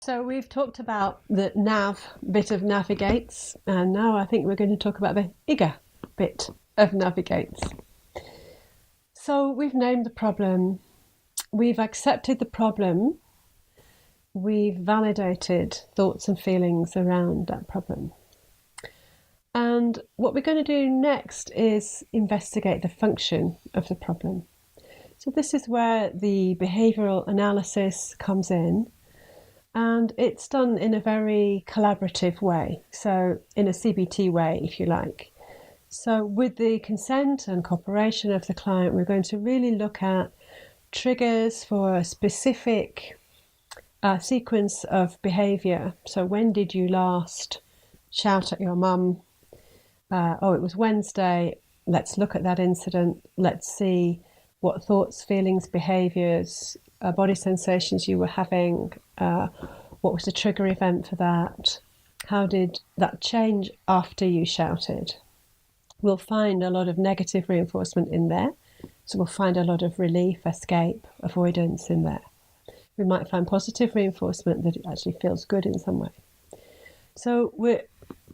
So we've talked about the nav bit of navigates, and now I think we're going to talk about the IGA bit of navigates. So we've named the problem, we've accepted the problem, we've validated thoughts and feelings around that problem. And what we're going to do next is investigate the function of the problem. So this is where the behavioural analysis comes in. And it's done in a very collaborative way, so in a CBT way, if you like. So with the consent and cooperation of the client, we're going to really look at triggers for a specific sequence of behaviour. So when did you last shout at your mum? Oh, it was Wednesday. Let's look at that incident. Let's see what thoughts, feelings, behaviours, body sensations you were having, what was the trigger event for that, how did that change after you shouted. We'll find a lot of negative reinforcement in there, so we'll find a lot of relief, escape, avoidance in there. We might find positive reinforcement that it actually feels good in some way. So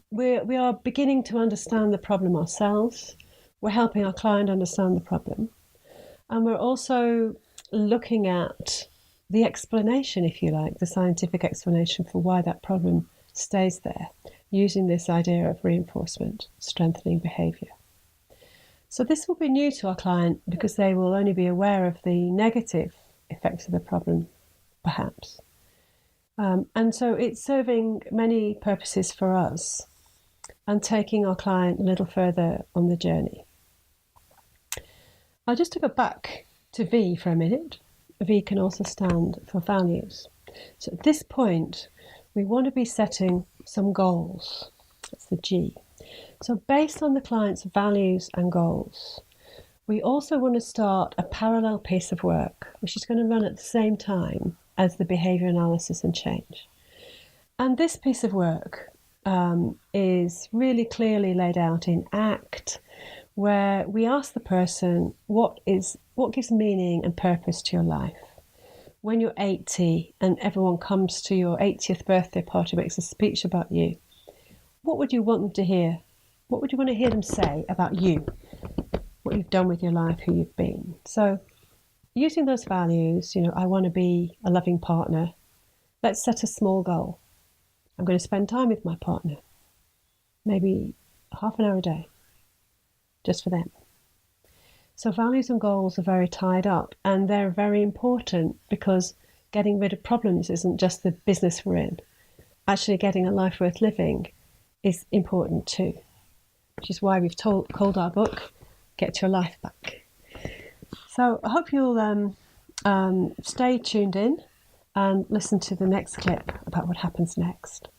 we are beginning to understand the problem ourselves, we're helping our client understand the problem, and we're also looking at the explanation, if you like, the scientific explanation for why that problem stays there, using this idea of reinforcement, strengthening behaviour. So this will be new to our client because they will only be aware of the negative effects of the problem, perhaps. And so it's serving many purposes for us and taking our client a little further on the journey. I'll just go back to V for a minute. V can also stand for values. So at this point, we want to be setting some goals. That's the G. So based on the client's values and goals, we also want to start a parallel piece of work, which is going to run at the same time as the behaviour analysis and change. And this piece of work is really clearly laid out in ACT, where we ask the person what gives meaning and purpose to your life. When you're 80 and everyone comes to your 80th birthday party, makes a speech about you, what would you want them to hear? What would you want to hear them say about you, what you've done with your life, who you've been? So using those values, I want to be a loving partner. Let's set a small goal. I'm going to spend time with my partner, maybe half an hour a day, just for them. So values and goals are very tied up, and they're very important because getting rid of problems isn't just the business we're in. Actually getting a life worth living is important too, which is why we've called our book, Get Your Life Back. So I hope you'll stay tuned in and listen to the next clip about what happens next.